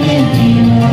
[SPEAKER 7] Thank you.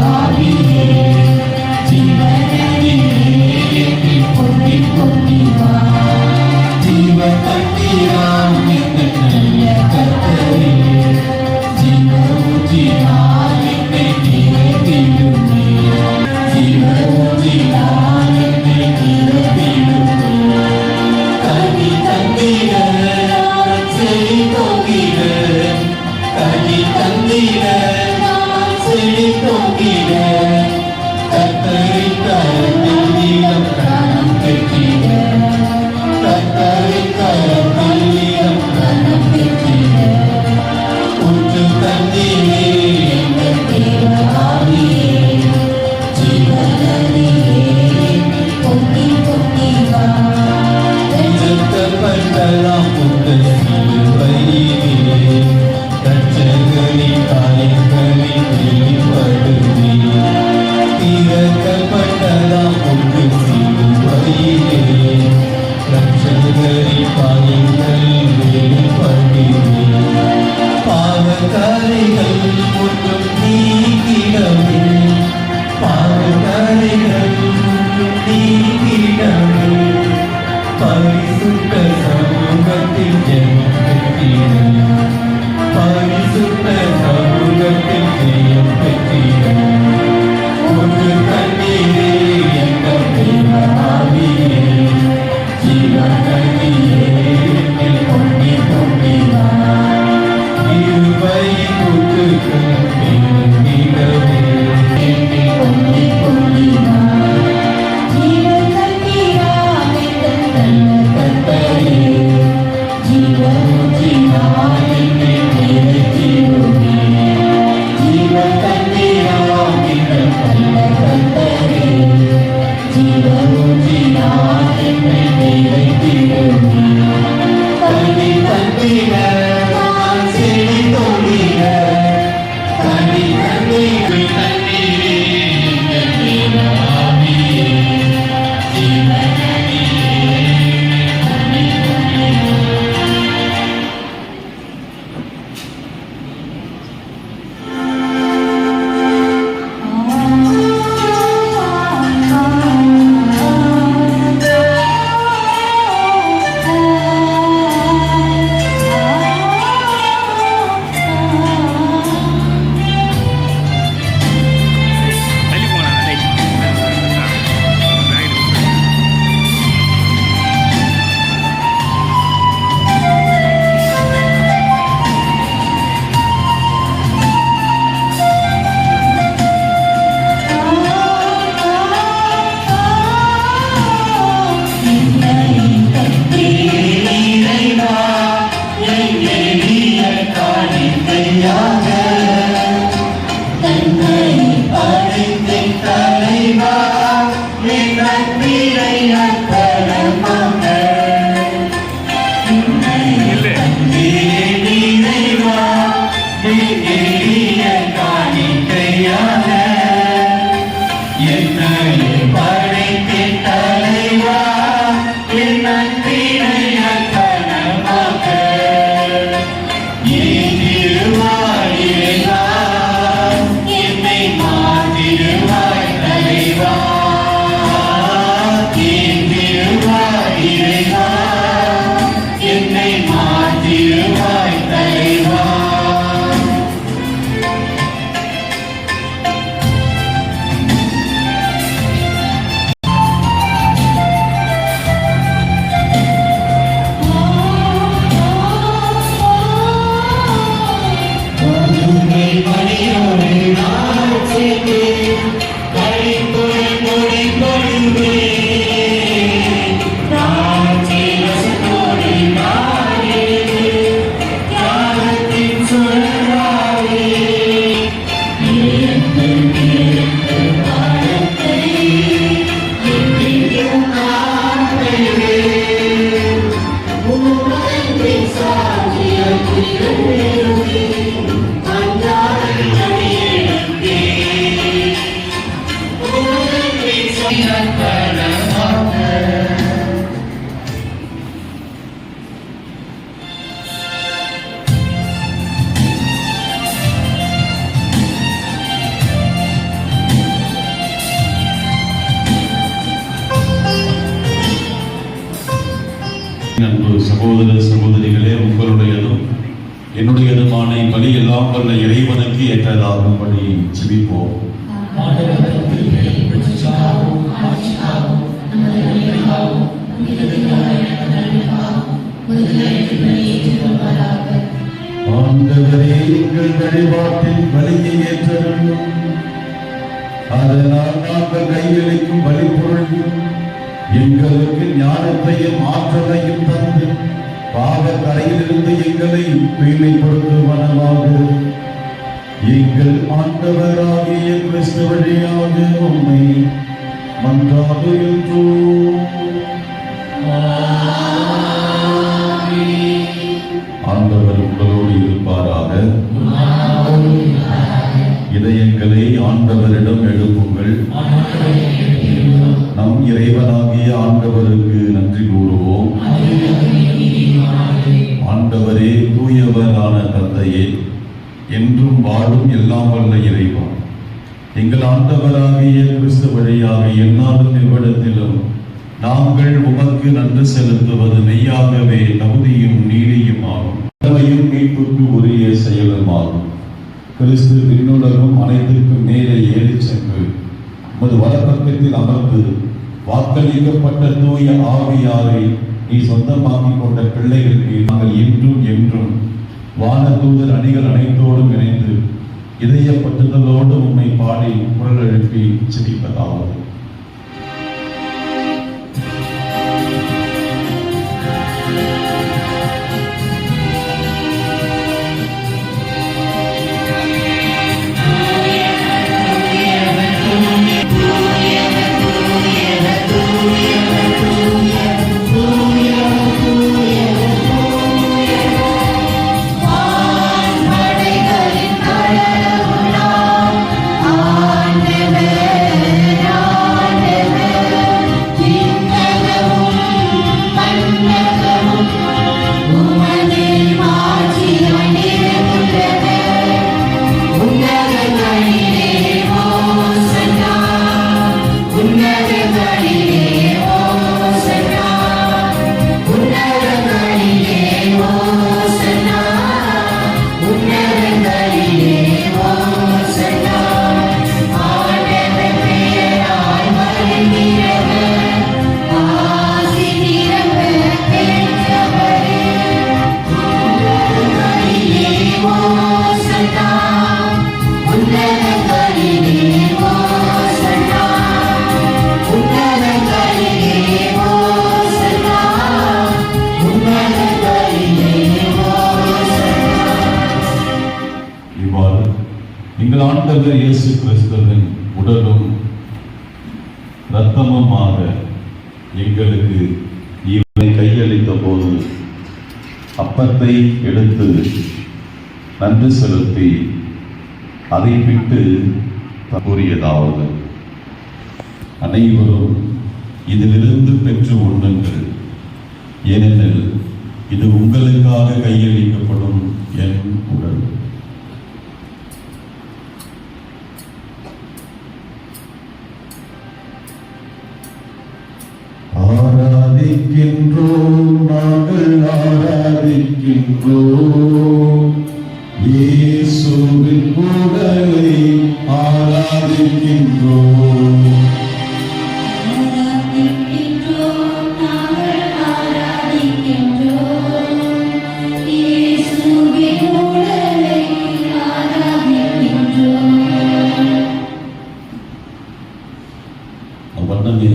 [SPEAKER 4] சகோதர சகோதரிகளே, உங்களுடையதும் என்னுடையதுமான பலி எல்லாம் வல்ல இறைவனுக்கு ஏற்றதாகும்படி ஜெபிப்போம். ஆண்டவரே, எங்கள் வழிபாட்டின் பலியை ஏற்ற வேண்டும். அதனால் நாங்கள் கையளிக்கும் பலிப்பொருள் எங்களுக்கு ஞானத்தையும் ஆற்றலையும் தந்து பாவ கரையிலிருந்து எங்களை தூய்மைப்படுத்துவனமாக எங்கள் ஆண்டவராகிய கிறிஸ்து வழியாக உம்மை மன்றாடுகின்றோம். ஆண்டவர் உங்களோடு இருப்பாராக. இதயங்களை ஆண்டவரிடம் எழுப்புங்கள். நம் இறைவனாகிய ஆண்டவருக்கு நன்றி கூறுவோம். ஆண்டவரே, தூயவரான தந்தையே, என்றும் வாழும் எல்லாம் வல்ல இறைவா, எங்கள் ஆண்டவராகிய கிறிஸ்து வழியாக எந்நாளும் இவ்விடத்திலும் நாங்கள் உமக்கு நன்றி செலுத்துவது மெய்யாகவே தகுதியும் நீதியும் ஆகும், கடமையும் மீட்புக்கு உரிய செயலுமாகும். கிறிஸ்து விண்ணுலகம் அனைத்திற்கும் மேலே ஏறி சென்று உமது வலப்பக்கத்தில் அமர்ந்து வாக்களிக்கப்பட்ட தூய ஆவியாரை நீ சொந்தமாக்கிக் கொண்ட பிள்ளைகள் மீது நாங்கள் இன்றும் என்றும் வானதூதர் அணிகள் அனைத்தோடும் இணைந்து இதயப்பட்டுதலோடு உம்மை பாடி குரல் எழுப்பி ஜெபிப்பதாவது. எங்கள் ஆண்டவர் இயேசு கிறிஸ்துவின் உடலும் இரத்தமுமாக எங்களுக்கு இவரை கையளித்த போது அப்பத்தை எடுத்து நன்றி செலுத்தி அதை விட்டு கூறியதாவது: அனைவரும் இதிலிருந்து பெற்று உண்ணுங்கள், ஏனெனில் இது உங்களுக்காக கையளிக்கப்படும் என் உடல். ஆராதிக்கின்றோம், நாங்கள் ஆராதிக்கின்றோம், இயேசுவின் உடலை ஆராதிக்கின்றோம். அவ்வண்ணமே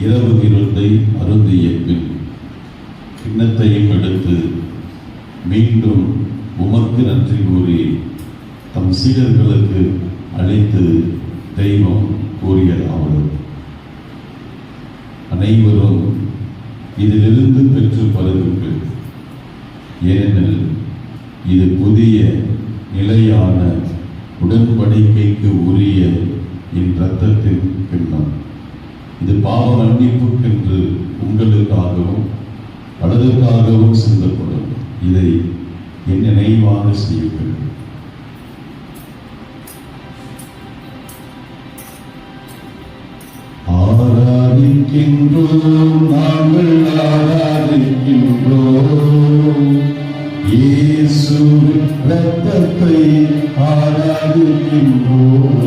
[SPEAKER 4] இரவு விருந்தை அருந்திய பின் கிண்ணத்தையும் எடுத்து மீண்டும் உமக்கு நன்றி கூறி தம் சீடர்களுக்கு அழைத்து தெய்வம் கூறியதாவது: அனைவரும் இதிலிருந்து பெற்று பருகுங்கள், ஏனெனில் இது புதிய நிலையான உடன்படிக்கைக்கு உரிய என் இரத்தத்தின் கிண்ணம். இது பாவ மன்னிப்புக்கென்று உங்களுக்காகவும் பலருக்காகவும் சிந்தப்படும். இதை என் நினைவாக செய்யுங்கள். ஆராதிக்கின்றோம், நாங்கள் ஆராதிக்கின்றோம், இயேசுவின் இரத்தத்தை ஆராதிக்கின்றோம்.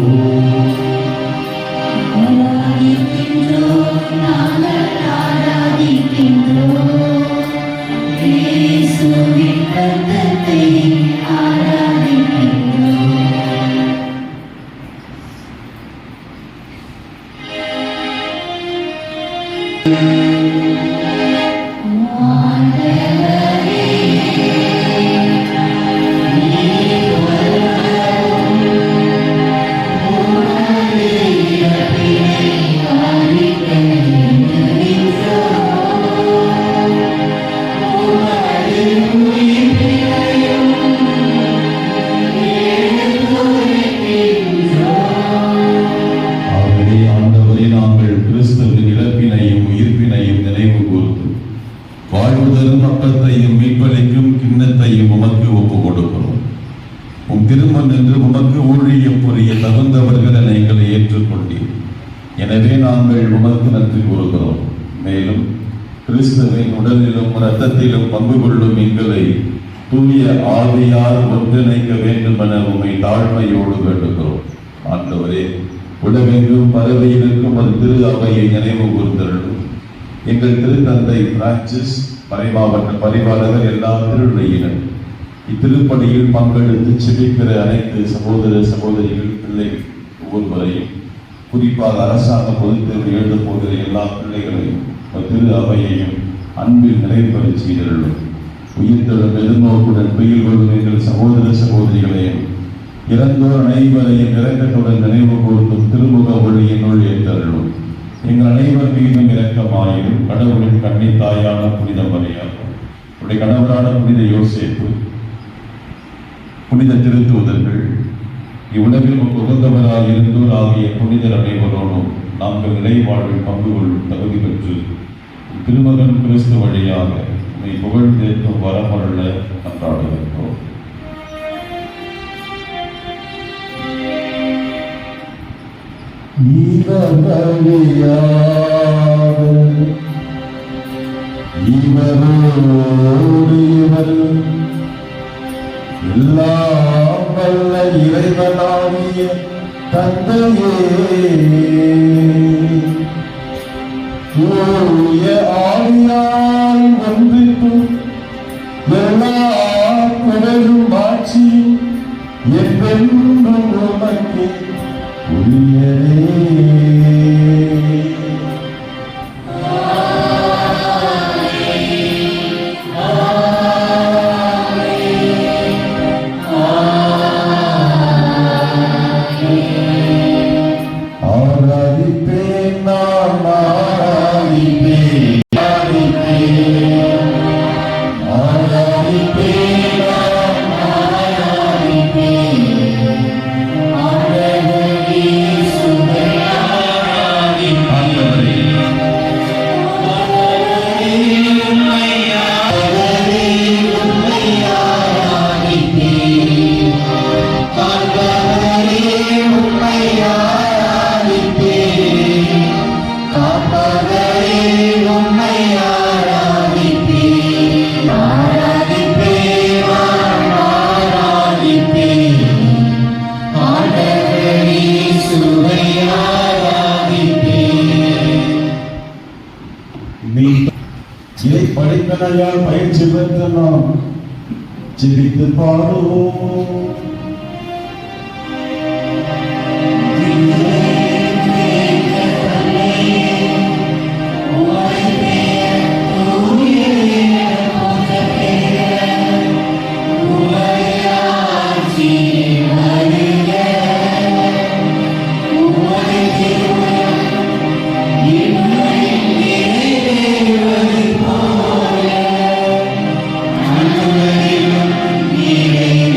[SPEAKER 4] ஆகவே ஆண்டவரே, நாங்கள் கிறிஸ்துவின் இறப்பினையும் உயிர்ப்பினையும் நினைவு கூர்ந்து வாழ்வு தரும் அப்பத்தையும் மீட்பளிக்கும் கிண்ணத்தையும் உமக்கு ஒப்புக் கொடுக்கிறோம். உம் திருமண் என்று உமக்கு ஊழியம் புரிய தகுந்தவர்கள் என எங்களை ஏற்றுக்கொண்டீர். எனவே நாங்கள் உமக்கு நன்றி கூறுகிறோம். மேலும் கிறிஸ்துவின் உடலிலும் இரத்தத்திலும் பங்கு கொள்ளும் எங்களை தூய ஆவியார் ஒன்றிணைக்க வேண்டும் என உம்மை தாழ்மையோடு வேண்டுகிறோம். ஆண்டவரே, உலகெங்கும் பரவி இருக்கும் ஒரு திரு அவையை நினைவு கூர்ந்தருளும். எங்கள் திருத்தந்தை பிரான்சிஸ், மறைமாவட்ட பரிபாலகர், எல்லா திருநிலையினர், இத்திருப்பணியில் பங்கெடுத்து செபிக்கிற அனைத்து சகோதர சகோதரிகள், பிள்ளைகள் ஒவ்வொருவரையும், குறிப்பாக அரசாங்க பொதுத் தேர்வு எழுதப் போகிற எல்லா பிள்ளைகளையும் திரு அவையையும் அன்பில் நிறைவேற செய்தருளும். உயிர்த்தெழும் எதிர்நோக்குடன் துயில் கொள்ளும் எங்கள் சகோதர சகோதரிகளையும் இறந்தோர் அனைவரையும் இரக்கத்துடன் நினைவு கூர்ந்தும் திருமுக ஒளியினுள் ஏற்றருளும். எங்கள் அனைவர் மீதும் இரக்கமாயிரும். கடவுளின் கன்னி தாயான புனித மரியாதை, உடைய கணவரான புனித யோசேப்பு, புனித திருத்தூதர்கள், இவ்வுலகில் உகந்தவராக இருந்தோர் ஆகிய புனிதர் அனைவரோடும் நாங்கள் நிலைவாழ்வில் பங்கு கொள்ளும் தகுதி பெற்று திருமகன் கிறிஸ்து வழியாக உம்மை புகழ்ந்தேற்றும் வரமருள கொண்டாடுகின்றோம். இவரோடு இவர் எல்லாம் வல்ல இறைவனாகிய தந்தையே, தூய ஆவியால் ஒன்றித்து எல்லா புகழும் ஆட்சியும் என்றென்றும் உமக்கு உரியதே. இதை படிப்பனையால் பயிற்சி பெற்ற நாம் ஜெபித்து பாடுவோம்.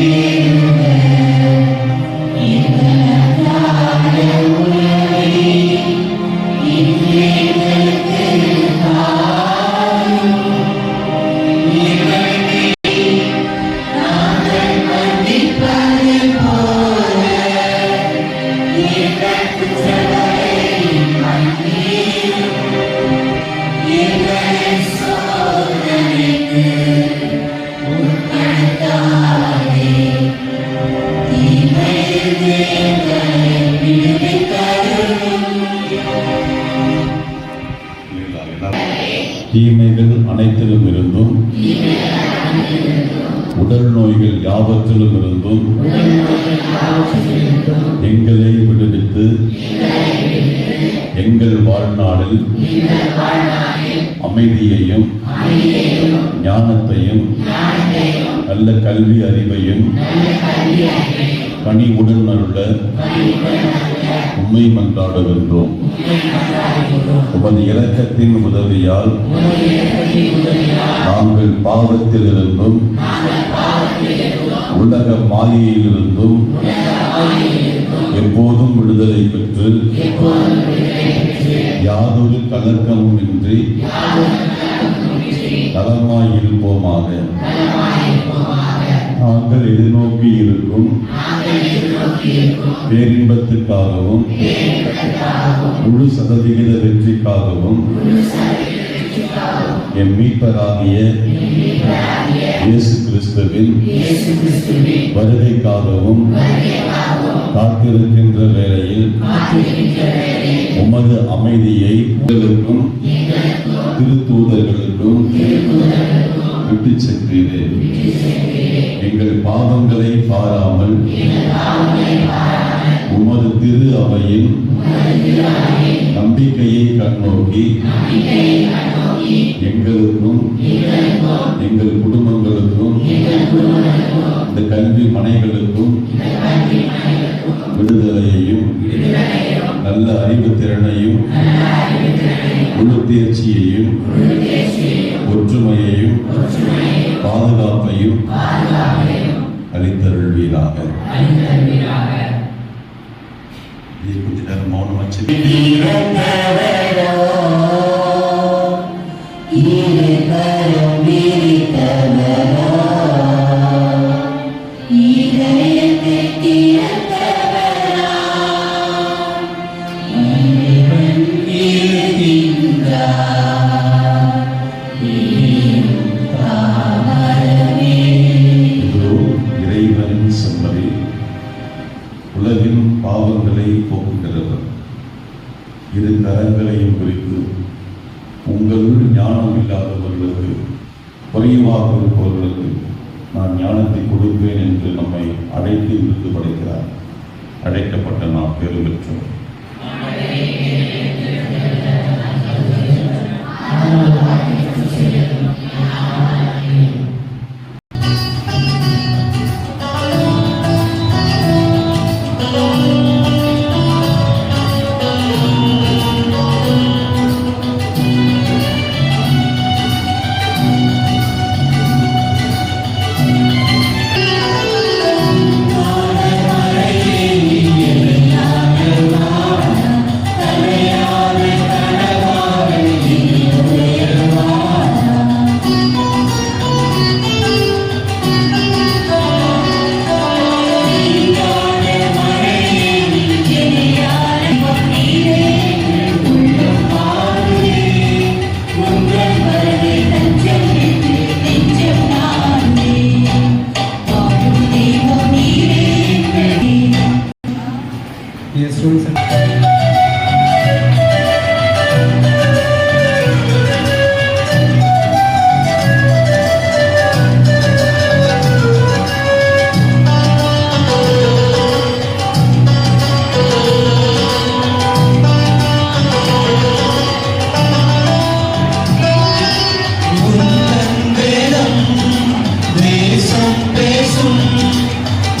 [SPEAKER 7] Amen.
[SPEAKER 4] தீமைகள் அனைத்திலும் இருந்தும் உடல் நோய்கள் யாவற்றிலும் இருந்தும் எங்களை விடுவித்து எங்கள் வாழ்நாளில் அமைதியையும் ஞானத்தையும் நல்ல கல்வி அறிவையும் கனிவுடன் அருள உண்மை மன்றாடுகின்றோம். உமது இரக்கத்தின் உதவியால் நாங்கள் பாவத்திலிருந்தும் உலக மாயையிலிருந்தும் எப்போதும் விடுதலை பெற்று யாதொரு கலக்கமும் இன்றி நலமாயிருப்போமாக. நாங்கள் எதிர்நோக்கி இருக்கும் பேரின்பத்துக்காகவும் முழு சதவிகித வெற்றிக்காகவும் எம் மீட்பராகிய இயேசு கிறிஸ்துவின் வருகைக்காகவும் காத்திருக்கின்ற வேளையில் உமது அமைதியை எங்களுக்கும் திருத்தூதர்களுக்கும் விட்டு சென்றீரே. எங்கள் பாவங்களை பாராமல் உமது திரு அவையின் நம்பிக்கையை கண்ணோக்கி எங்களுக்கும் எங்கள் குடும்பங்களுக்கும் இந்த கல்வி மனைகளுக்கும் விடுதலையையும் நல்ல அறிவு திறனையும் முழு தேர்ச்சியையும் ஒற்றுமையையும் பாதுகாப்பையும் அளித்தருள்வீராக. கொஞ்ச நேரம் மௌனம் வச்சு இறைவனின் செம்மறி, உலகின் பாவங்களை போக்குகிறவர். இரு கரங்களையும் குறித்து உங்களுள் ஞானம் இல்லாதவர்களுக்கு குறைவாக இருப்பவர்களுக்கு நான் ஞானத்தை கொடுப்பேன் என்று நம்மை அழைத்து விருது படைக்கிறார். அழைக்கப்பட்ட நாம் பெரு பெற்றோம்.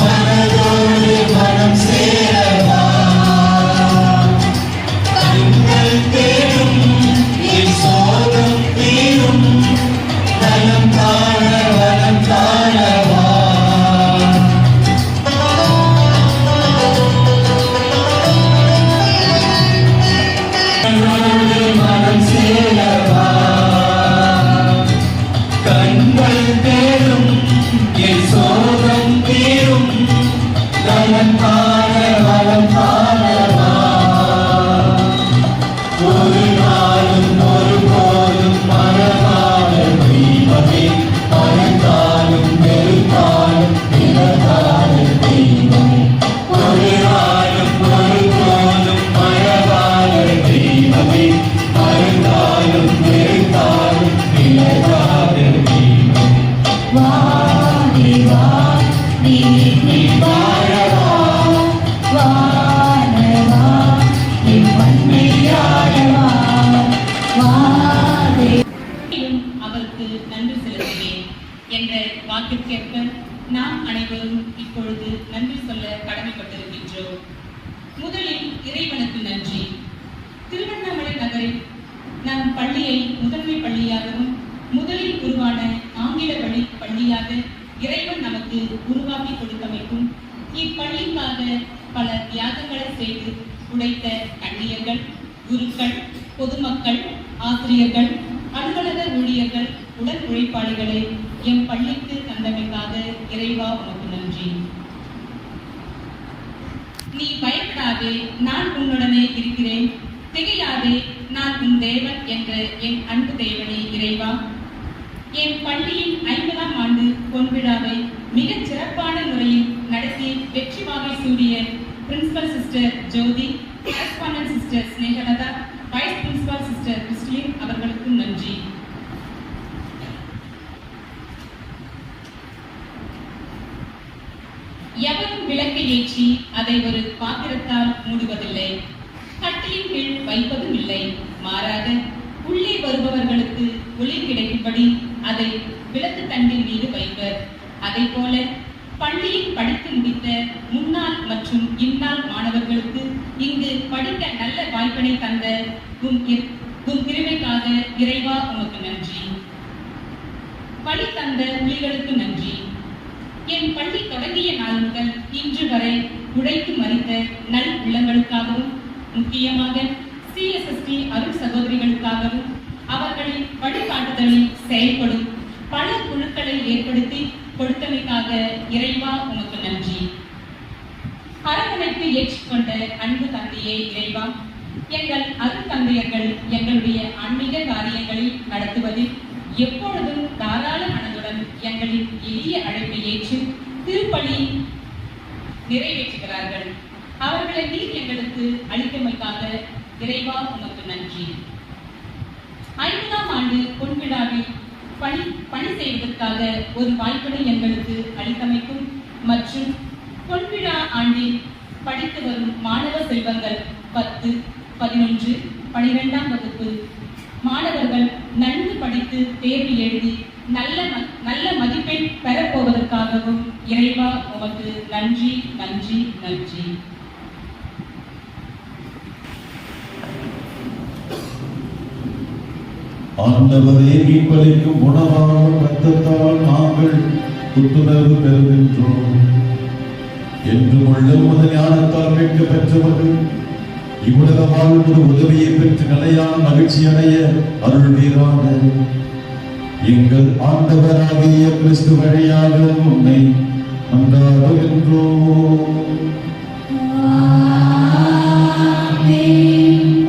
[SPEAKER 7] மனதோடு மனம் சேரவா
[SPEAKER 3] வாக்கிற்கேற்ப நாம் அனைவரும் இப்பொழுது நன்றி சொல்ல கடமைப்பட்டிருக்கின்றோம். முதலில் இறைவனுக்கு நன்றி. திருவண்ணாமலை நகரில் நம் பள்ளியை முதன்மை பள்ளியாகவும் முதலில் உருவான ஆங்கில வழி பள்ளியாக இறைவன் நமக்கு உருவாக்கி கொடுத்தமைக்கும் இப்பள்ளிக்காக பல தியாகங்களை செய்து உழைத்த கண்ணியர்கள், குருக்கள், பொதுமக்கள், ஆசிரியர்கள், அலுவலக ஊழியர்கள், உடன் உழைப்பாளிகளை எம் பள்ளிக்கு தந்தமைக்காக இறைவா உனக்கு நன்றி. நீ பயப்படாதே, நான் உன்னுடனே இருக்கிறேன், திகையாதே, நான் உன் தேவன் என்ற என் அன்பு தேவனே இறைவா. என் பள்ளியின் 50ஆம் ஆண்டு பொன்விழாவை மிகச் சிறப்பான முறையில் நடத்தி வெற்றி வாகை சூடிய principal sister Jyothi, correspondent sister Snehalatha, vice principal sister Christine அவர்களுக்கு நன்றி. எவரும் விளக்கை ஏற்றி அதை ஒரு பாத்திரத்தால் மூடுவதில்லை, கட்டிலின் கீழ் வைப்பதும் இல்லை. மாறாக உள்ளே வருபவர்களுக்கு ஒளி கிடைக்கும்படி அதை விளக்கு தண்டின் மீது வைப்பர். அதை போல பள்ளியில் படித்து முடித்த முன்னாள் மற்றும் இந்நாள் மாணவர்களுக்கு இங்கு படிக்க நல்ல வாய்ப்பினை தந்த உம் கிருபைக்காக இறைவா உமக்கு நன்றி. பள்ளி தந்த புலிகளுக்கு நன்றி. என் பள்ளி தொடங்கிய நாள் முதல் இன்று வரை உழைத்து மறித்த நல் உள்ளங்களுக்காகவும் முக்கியமாக CSST அருள் சகோதரிகளுக்காகவும் அவர்களின் வழிகாட்டுதலில் செயல்படும் பல குழுக்களை ஏற்படுத்தி கொடுத்தமைக்காக இறைவா உமக்கு நன்றி. அரவணைத்து ஏற்றுக்கொண்ட அன்பு தந்தையே இறைவா, எங்கள் அருள் தந்தையர்கள் எங்களுடைய ஆன்மீக காரியங்களில் நடத்துவதில் எப்பொழுதும் தாராள மனதுடன் எங்களின் எளிய அழைப்பை ஏற்று திருப்பலி நிறைவேற்றுகிறார்கள். அவர்களை நீர் எங்களுக்கு அளித்தமைக்காக இறைவா உமக்கு நன்றி. 50ஆம் ஆண்டு பொன்விழாவில் பணி செய்வதற்காக ஒரு வாய்ப்பினை எங்களுக்கு அளித்தமைக்கும் மற்றும் பொன்விழா ஆண்டில் படித்து வரும் மாணவ செல்வங்கள் 10, 11, 12ஆம் வகுப்பு மாணவர்கள் நன்கு படித்து தேர்வு எழுதி நல்ல மதிப்பெண் பெறப்போவதற்காகவும் இறைவா உமக்கு நன்றி நன்றி நன்றி.
[SPEAKER 4] ஆண்டவரே, மீட்பளிக்கும் உணவாகும் இரத்தத்தால் நாங்கள் புத்துணர்வு பெறுகின்றோம். என்று உள்ள உமது ஞானத்தால் மீட்க பெற்றவர்கள் இவ்வுலக வாழ்வு உதவியை பெற்று நிலையான மகிழ்ச்சி அடைய அருள்வீராக. எங்கள் ஆண்டவராகிய கிறிஸ்து வழியாக உம்மை மன்றாடுகின்றோம்.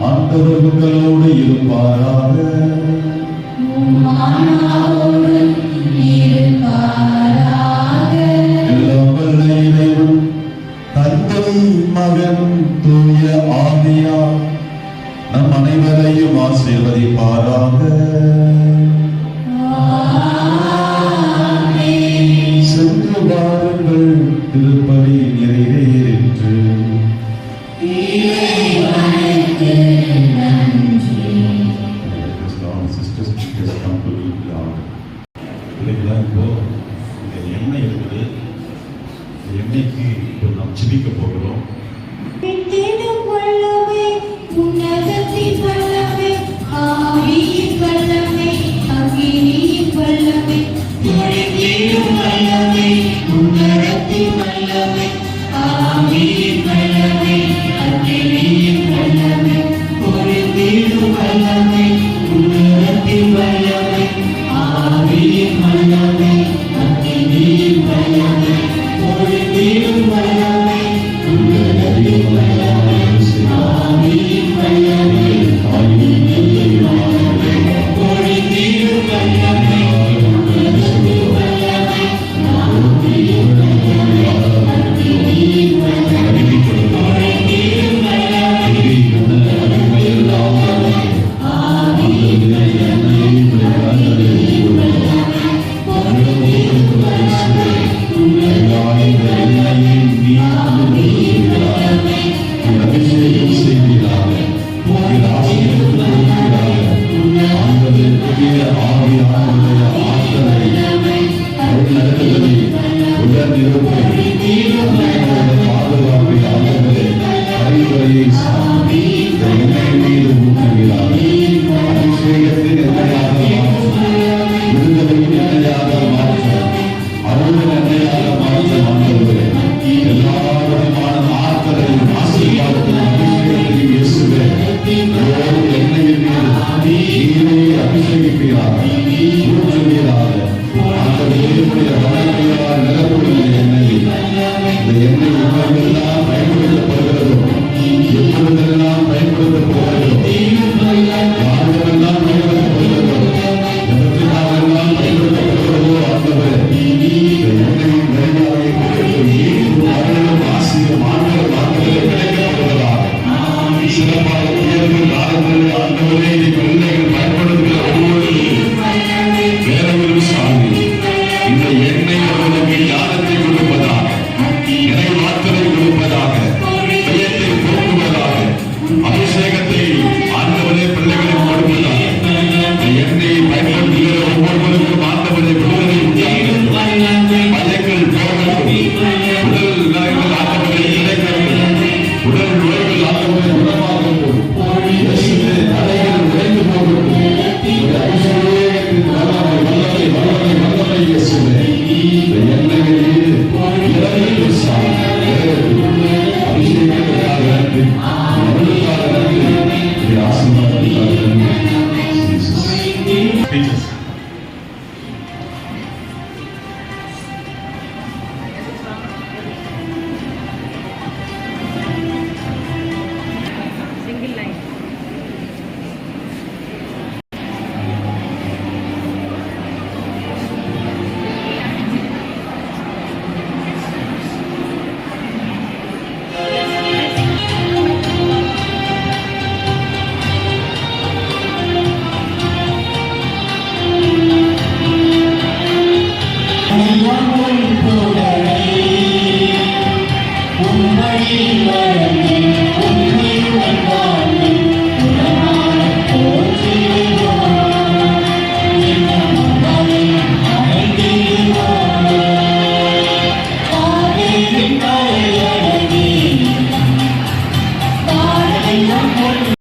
[SPEAKER 4] ஆண்டவர் உங்களோடு இருப்பாராக. எல்லாம் வல்ல இறைவன் தந்தை, மகன், தூய ஆவியார் நம் அனைவரையும் ஆசீர்வதிப்பாராக. சென்று வாருங்கள், திருப்பலி நிறைவேறிற்று. எண்ணெய் இருக்குது, எண்ணெய்க்கு இப்போ நாம் ஜெபிக்க போகிறோம்.
[SPEAKER 7] எல்லாம் போற்றி